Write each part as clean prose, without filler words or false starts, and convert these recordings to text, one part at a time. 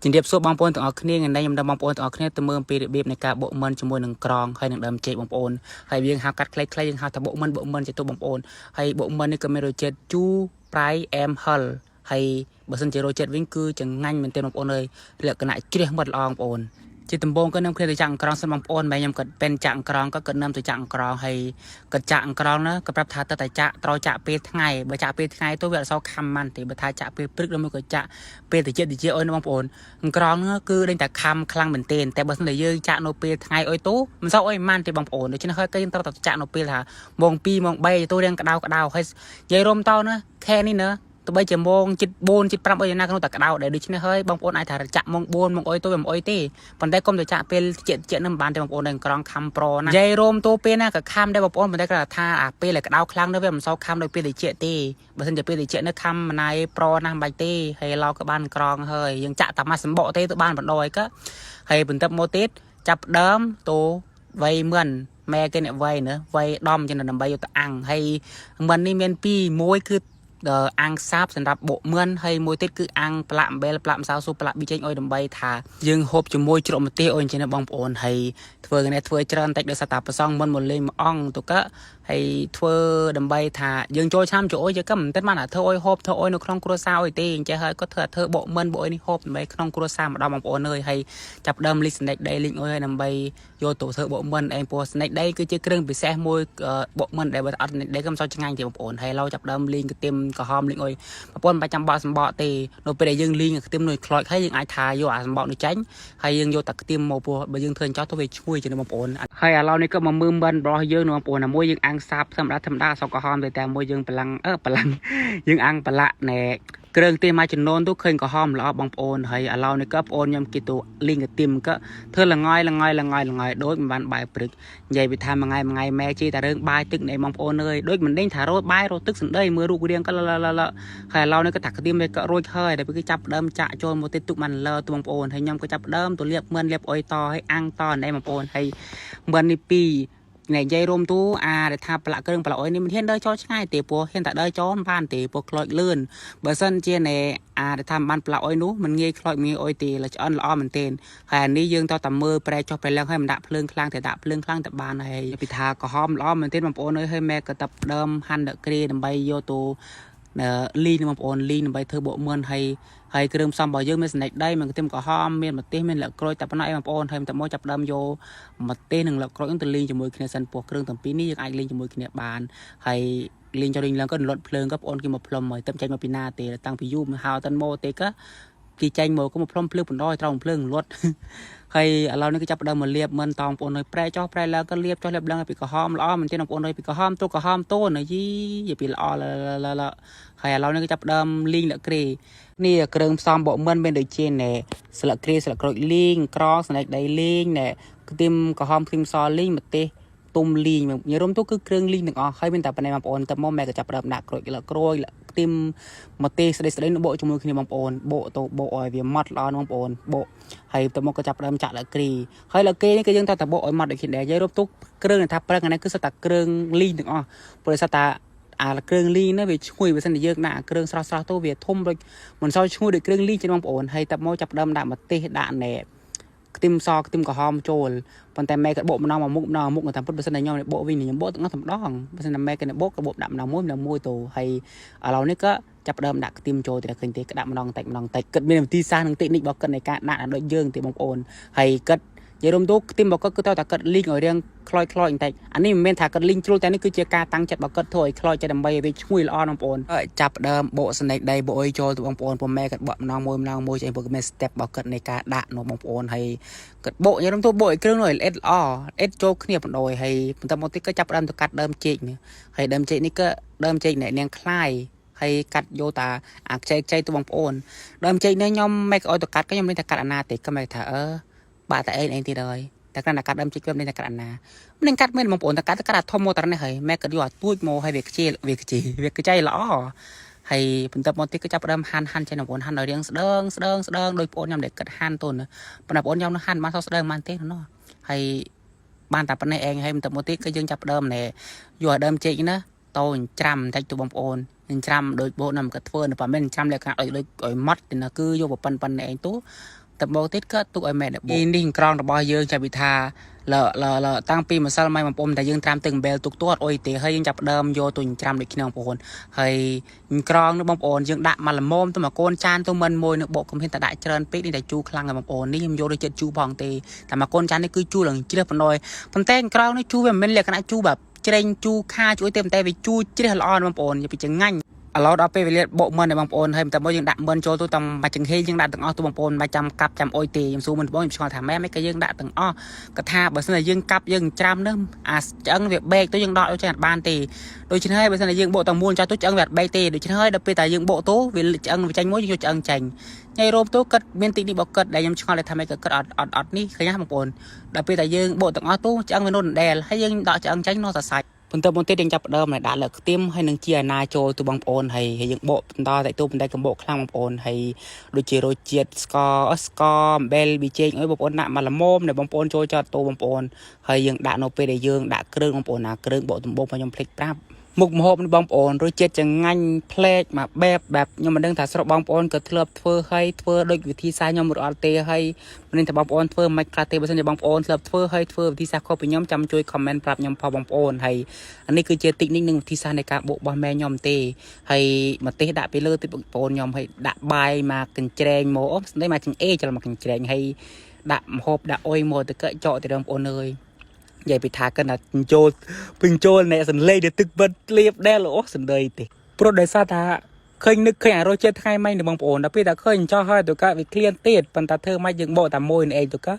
ជំរាបសួរបងប្អូនទាំងអស់គ្នាថ្ងៃនេះខ្ញុំដល់បងប្អូនទាំងអស់គ្នាទៅមើលពីរបៀបនៃការបកមិនជាមួយនឹងក្រងហើយនឹងដើមចេកបងប្អូនហើយយើងហៅកាត់ខ្លីៗយើងហៅថាបកមិនជាទូបងប្អូនហើយបកមិននេះក៏មានរសជាតិជូរប្រៃអែមហឹលហើយបើសិនជារសជាតិវិញគឺចង្ងាញ់មែនទែនបងប្អូនអើយលក្ខណៈជ្រះមិត្តល្អបងប្អូនជាដំបូងក៏ខ្ញុំគ្នាទៅចាក់អង្ក្រងសិនបងប្អូនម៉ែខ្ញុំក៏ពេនចាក់អង្ក្រងក៏នឹមទៅចាក់អង្ក្រងហើយក៏ចាក់អង្ក្រងណាក៏ប្រាប់ថាទៅតែចាក់ត្រូវចាក់ពេលថ្ងៃបើចាក់ពេលថ្ងៃទៅវាអត់សូវខំម៉ាន់ទេបើថាចាក់ពេលព្រឹកឬមួយក៏ចាក់ពេលតិចអុយណាបងប្អូនអង្ក្រងហ្នឹងគឺដេញតែខំខ្លាំងមែនទែនតែបើសិនតែយើងចាក់នៅពេលថ្ងៃអុយទៅមិនសូវអុយម៉ាន់ទេបងប្អូនដូច្នេះហើយគេត្រូវតែចាក់នៅពេលថាម៉ោង2ម៉ោង3ទៅរៀងក្តៅហើយនិយាយរំតោណាខែនេះណាទៅបីជាម៉ោងជិត4ជិត5អីណាក្នុងតែក្តៅដែរដូច្នេះហើយបងប្អូនអាចថាចាក់ម៉ោង4ម៉ោងអុយទៅវាមិនអុយទេប៉ុន្តែកុំទៅចាក់ពេលជានឹងមិនបានទេបងប្អូនដែលក្រងខំប្រណានិយាយរោមទៅពេលណាក៏ខំដែរបងប្អូនប៉ុន្តែគាត់ថាអាពេលដែលក្តៅខ្លាំងនោះវាមិនសូវខំដូចពេលតិចទេបើមិនជាពេលតិចនេះខំម្នាយប្រណាស់មិនបាច់ទេហើយឡោក៏បានក្រងហើយយើងចាក់តាម៉ាស់សម្បកទេទៅបានបណ្ដោយក៏ហើយបន្ទាប់មកទៀតចាប់ដើមទៅវៃមិនម៉ែគេអ្នកវៃណាវៃដំចឹងដើម្បីយកទៅអាំងហើយមិននេះមាន2មួយគឺអាំងសាបសម្រាប់បុកមឿនហើយមួយទៀតគឺអាំងផ្លាក់អំបិលផ្លាក់ម្សៅស៊ុបផ្លាក់ប៊ីចេងអុយដើម្បីថាយើងហូបជាមួយជ្រក់ម្ទេសអុយអញ្ចឹងណាបងប្អូនហើយធ្វើគ្នាធ្វើច្រើនតិចដោយសារតែប្រសងមុនមកលេងមួយអង្គទៅក៏ហើយធ្វើដើម្បីថាយើងចូលឆ្នាំចូលអុយយើងក៏មិនតិចបានថាធ្វើអុយហូបធ្វើអុយនៅក្នុងគ្រួសារអុយទេអញ្ចឹងហើយក៏ធ្វើបុកមឿនបុកអុយនេះហូបដើម្បីក្នុងគ្រួសារម្ដងបងប្អូនអើយហើយចាប់ដើមលីសនេកដេលីងអុយហើយដើម្បីយកទៅធ្វើបុកមឿនឯងព្រោះស្នេកដេគឺជាគ្រឿងពិសេសមួយបុកមឿនដែលបើអត់ស្នេកដេក៏មិនសូវឆ្ងាញ់ទេបងប្អូនហើយឡូវចាប់ដើមលីងក្ទៀមក្រហមលីងអុយបងប្អូនមិនបាច់ចាំបកសម្បកទេនៅពេលដែលយើងលីងក្ទៀមនុយខ្លោចហើយយើងអាចថាយកអាសម្បកនោះចាញ់ហើយយើងយកតែក្ទៀមមកព្រោះបើយើងធ្វើអញ្ចឹងទៅវាឈ្ងុយជាងបងប្អូនហើយឥឡូវនេះក៏មកមើលមិនរបស់យើងបងប្អូនណាមួយយើងអាំងសាបធម្មតាសក់ក្រហមតែមួយយើងប្រឡាំងយើងអាំងប្រឡាក់ណែគ្រឿងទេសមួយចំនួនទៅឃើញក្រហមល្អបងប្អូនហើយឥឡូវនេះក៏បងប្អូនខ្ញុំគេទៅលីងក្ទៀមក៏ធ្វើល្ងយដូចមិនបានបាយព្រឹកនិយាយពីថាមួយថ្ងៃម៉ែជីតែរឿងបាយទឹកនៃបងប្អូនអើយដូចមិនដេញថារត់បាយរត់ទឹកសណ្ដីមើលរូបរាងក៏ហើយឥឡូវនេះក៏តាក្ទៀមវាក៏រួចហើយតែគឺចាប់ដើមចាក់ចូលមកទៀតទុកបានលើទៅបងប្អូនហើយខ្ញុំក៏ចាប់ដើមទៅលាបមិនលាបអុយតហើយអាំងតណែបងប្អូនហើយមិននេះពីរនិយាយរួមទូដែលថាប្រឡាក់គ្រឿងប្រឡាក់អុយនេះមិនហ៊ានដើរចូលឆ្ងាយទេព្រោះហ៊ានតែដើរចូលមិនបានទេព្រោះខ្លោចលឿនបើសិនជាដែលថាមិនបានប្រឡាក់អុយនោះមិនងាយខ្លោចងាយអុយទេឆ្អិនល្អមែនទែនហើយអានេះយើងតតែមើលប្រែចុះប្រែឡើងហើយមិនដាក់ភ្លើងខ្លាំងតែដាក់ភ្លើងខ្លាំងតែបានហើយពីថាក្រហមល្អមែនទែនបងប្អូនអើយហើយម៉ែក៏តាប់ដើមហាន់ដក្រីដើម្បីយកទៅលីងបងប្អូនលីងដើម្បីធ្វើបុកមឿនហើយគ្រឿងផ្សំរបស់យើងមានសណ្តែកដីមានខ្ទឹមក្រហមមានម្ទេសមានលក្ខក្រូចតែប៉ុណ្ណោះឯងបងប្អូនហើយតែមកចាប់ដើមយកម្ទេសនិងលក្ខក្រូចនឹងទៅលីងជាមួយគ្នាសិនពោះគ្រឿងទាំងពីរនេះយើងអាចលីងជាមួយគ្នាបានហើយលីងចូលលីងឡើងក៏លត់ភ្លើងក៏បងប្អូនគេមកផ្លុំហើយទៅចេញមកពីណាទេតាំងពីយូរមកហៅតាន់ម៉ូទេក៏គេចេញមកក៏មកផ្លុំភ្លើងបណ្ដោយត្រង់ភ្លើងលត់ហើយឥឡូវនេះគេចាប់ដើមមកលាបមិនតបងប្អូនឲ្យប្រែចុះប្រែឡើងក៏លាបចុះលាបឡើងពីក្រហមល្អមែនទេបងប្អូនឲ្យពីក្រហមទូណាយីពីល្អហើយឥឡូវនេះគេចាប់ដើមលីងលក្ខក្រីនេះគ្រឿងផ្សំបុកមិនមានដូចជាណែស្លឹកគ្រៃស្លឹកក្រូចលីងក្រសណ្តែកដីលីងណែខ្ទឹមក្រហមខ្ទឹមសលីងម្ទេសទុំលីងញ៉ាំទៅគឺគ្រឿងលីងទាំងអស់ហើយមានតែប៉ុណ្ណេះបងប្អូនតែមកម៉ែក៏ចាប់ដើមដាក់ក្រូចខ្ទឹមម្ទេសស្ដីបកជាមួយគ្នាបងប្អូនបកទៅបកឲ្យវាម៉ត់ល្អបងប្អូនបកហើយទៅមកក៏ចាប់ដើមចាក់លក្ខក្រីហើយលក្ខក្រីនេះគឺយើងតែបកឲ្យម៉ត់ដូចគ្នាដែរនិយាយរួមទុកគ្រឿងថាប្រឹងអានេះគឺសិតតែគ្រឿងលីងទាំងអស់ព្រោះសិតតែគ្រឿងលីងនេះវាឈ្ងុយបើសិនជាយើងដាក់គ្រឿងស្រស់ទៅវាធំដូចមិនសូវឈ្ងុយដូចគ្រឿងលីងទេបងប្អូនហើយតែមកចាប់ដើមដាក់ម្ទេសដាក់ណែខ្ទឹមសខ្ទឹមក្រហមចូលប៉ុន្តែម៉ែក៏បកម្ដងមកមុខតាមពុតបើសិនតែខ្ញុំបកវិញខ្ញុំបកទាំងអស់តែម្ដងបើសិនតែម៉ែក៏បកក៏បកដាក់ម្ដងមួយទៅហើយឥឡូវនេះក៏ចាប់ដើមដាក់ខ្ទឹមចូលតែឃើញទេក៏ដាក់ម្ដងតិចគិតមានវិធីសាស្ត្រនិងតិចនិចរបស់គិតនៃការដាក់ដូចយើងទេបងប្អូនហើយគិតនិយាយរួមទៅខ្ទឹមរបស់គាត់គឺតែគាត់លីងឲ្យរៀងខ្លោចបន្តិចអានេះមិនមែនថាគាត់លីងជ្រុលតែនេះគឺជាការតាំងចិត្តរបស់គាត់ធ្វើឲ្យខ្លោចចិត្តដើម្បីឲ្យវាឈ្ងុយល្អបងប្អូនចាប់ដើមបកសណ្តែកដីបកអុយចូលទៅបងប្អូនព្រោះម៉ែគាត់បកម្ដងមួយចេះព្រោះគាត់មាន step របស់គាត់នៃការដាក់នោះបងប្អូនហើយគាត់បកនិយាយរួមទៅបកឲ្យគ្រឿងនោះល្អិតចូលគ្នាបណ្ដោយហើយបន្ទាប់មកទៀតក៏ចាប់ដើមទៅកាត់ដើមចេកនេះហើយដើមចេកនេះក៏ដើមចេកអ្នកនាងខ្លាយហើយកាត់យកតាអាខ្ចីទៅបងប្អូនដើមចេកនេះខ្ញុំម៉ែក៏ឲ្យទៅកាត់ក៏ខ្ញុំមិនថាកាត់អាណាទេក៏ម៉ែថាបាក់តែឯងទៀតហើយតែគ្រាន់តែកាត់ដើមចេកខ្ញុំនេះតែកាត់អាណាមិនកាត់មែនបងប្អូនតែកាត់ធំមកតែនេះហើយម៉ែក៏យកអាទួចមកហើយវាខ្ជិលវាខ្ចីល្អហើយបន្ទាប់មកទៀតក៏ចាប់ដើមហាន់ចេញបងប្អូនហាន់ឲ្យរាងស្ដើងដោយបងប្អូនខ្ញុំដែលគិតហាន់ទៅណាប៉ុន្តែបងប្អូនខ្ញុំហាន់បានស្ដើងបានទេណោះហើយបានតែប៉ុណ្ណេះឯងហើយបន្ទាប់មកទៀតគឺយើងចាប់ដើមណែយកដើមចេកណាតូចច្រាំបន្តិចទៅបងប្អូនច្រាំដោយបងខ្ញុំក៏ធ្វើនៅប៉ាមិនច្រាំលក្ខណៈឲ្យម៉ត់ទេណាគឺយកប៉ុណ្ណេះឯងទៅ តបទៀតក៏ទុកឲ្យម៉ែបបនេះក្រងរបស់យើងចាប់ពីថាលតាំងពីម្សិលម៉ៃបងប្អូនតែយើងត្រាំទឹកអំបិលទុកទាត់អុយទេហើយយើងចាប់ដើមយកទុញច្រាំដូចគ្នាបងប្អូនហើយក្រងនោះបងប្អូនយើងដាក់មកល្មមទៅមកកូនចានទៅមិនមួយនៅបកកំហិនតែដាក់ច្រើនពេកនេះតែជូរខ្លាំងហើយបងប្អូននេះខ្ញុំយកដូចចិត្តជូរផងទេតែមកកូនចាននេះគឺជូរឡើងជ្រះបណ្ដោយប៉ុន្តែក្រងនេះជូរវាមិនមែនលក្ខណៈជូរแบบជ្រេងជូរខាជួយទេប៉ុន្តែវាជូរជ្រះល្អណាស់បងប្អូនវាពីចងាញ់ឥឡូវដល់ពេលវេលាបកមិនឲ្យបងប្អូនហើយតែមកយើងដាក់មិនចូលទៅតាមមកចង្ហេយើងដាក់ទាំងអស់ទៅបងប្អូនមកចាំកាប់ចាំអុយទេខ្ញុំសួរមិនបងខ្ញុំឆ្ងល់ថាម៉ែមិនក៏យើងដាក់ទាំងអស់ក៏ថាបើសិនតែយើងកាប់យើងច្រាំនឹងអាឆ្អឹងវាបែកទៅយើងដកឲ្យចេះអត់បានទេដូច្នេះហើយបើសិនតែយើងបកទាំងមូលចោលទៅឆ្អឹងវាអត់បែកទេដូច្នេះហើយដល់ពេលតែយើងបកទៅវាឆ្អឹងវាចាញ់មួយយើងយកឆ្អឹងចាញ់ញ៉ៃរោមទៅគិតមានទីនេះបកគិតដែលខ្ញុំឆ្ងល់ថាម៉ែក៏គិតអត់នេះឃើញណាបងប្អូនដល់ពេលតែយើងបកទាំងអស់ទៅឆ្អឹងវានោះដដែលហើយយើងដកឆ្អឹងចាញ់នោះតែសាច់បន្ទាប់មកទៀតយើងចាប់ដើមដាក់លើខ្ទឹមហើយនឹងជាអាណាចូលទៅបងប្អូនហើយយើងបកបន្តតែទៅបន្តែកំបកខ្លាំងបងប្អូនហើយដូចជារសជាតិស្ករអំបិលប៊ីចេងអើយបងប្អូនដាក់មកល្មមđểបងប្អូនចូលចត់ទៅបងប្អូនហើយយើងដាក់នៅពេលដែលយើងដាក់គ្រឿងបងប្អូនណាគ្រឿងបកដំបូងរបស់ខ្ញុំភ្លេចប្រាប់មុខម្ហូបនេះបងប្អូនរសជាតិចងាញ់ប្លែកមកបែបខ្ញុំមិនដឹងថាស្រុកបងប្អូនក៏ធ្លាប់ធ្វើហើយធ្វើដូចវិធីសាស្ត្រខ្ញុំរត់ទេហើយមិនថាបងប្អូនធ្វើមិនខ្លះទេបើមិនជាបងប្អូនធ្លាប់ធ្វើហើយធ្វើវិធីសាស្ត្រខុសពីខ្ញុំចាំជួយ comment ប្រាប់ខ្ញុំផងបងប្អូនហើយអានេះគឺជាទិកនិកនិងវិធីសាស្ត្រនៃការបូករបស់ម៉ែខ្ញុំទេហើយម្ទេសដាក់ពីលើទៀតបងប្អូនខ្ញុំហើយដាក់បាយមកកញ្ច្រែងមកអូស្ដីមកចង្អេច្រឡំមកកញ្ច្រែងហើយដាក់ម្ហូបដាក់អុយមកទៅកចកទៅបងប្អូនអើយនិយាយពីថាកិនថាចូលអ្នកសន្លេងទៅទឹកបិទលៀបដែលអូសន្ដីទេព្រោះដោយសារថាឃើញនឹកឃើញអារសជាតិថ្ងៃម៉េចបងប្អូនដល់ពេលតែឃើញចោះហើយទៅកាវិក្លៀនទៀតប៉ុន្តែធ្វើម៉េចយើងបកតែមួយឯងទៅកា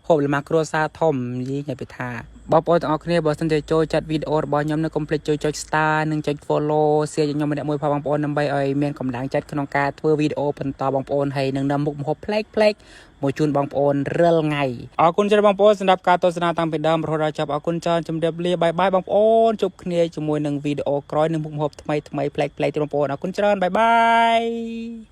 ហូបលម៉ាគ្រួសារធំនិយាយពីថាបងប្អូនទាំងអស់គ្នាបើសិនជាចូលចាត់វីដេអូរបស់ខ្ញុំនៅកុំភ្លេចចូលចុច star និងចុច follow share ខ្ញុំម្នាក់មួយផងបងប្អូនដើម្បីឲ្យមានកម្លាំងចិត្តក្នុងការធ្វើវីដេអូបន្តបងប្អូនហើយនឹងនាំមុខម្ហូបប្លែកមកជូនបងប្អូនរាល់ថ្ងៃអរគុណច្រើនបងប្អូនសម្រាប់ការទស្សនាតាំងពីដើមរហូតដល់ចប់អរគុណច្រើនជម្រាបលាបាយបងប្អូនជួបគ្នាជាមួយនឹងវីដេអូក្រោយនឹងមុខម្ហូបថ្មីប្លែកទៀតបងប្អូនអរគុណច្រើនបាយ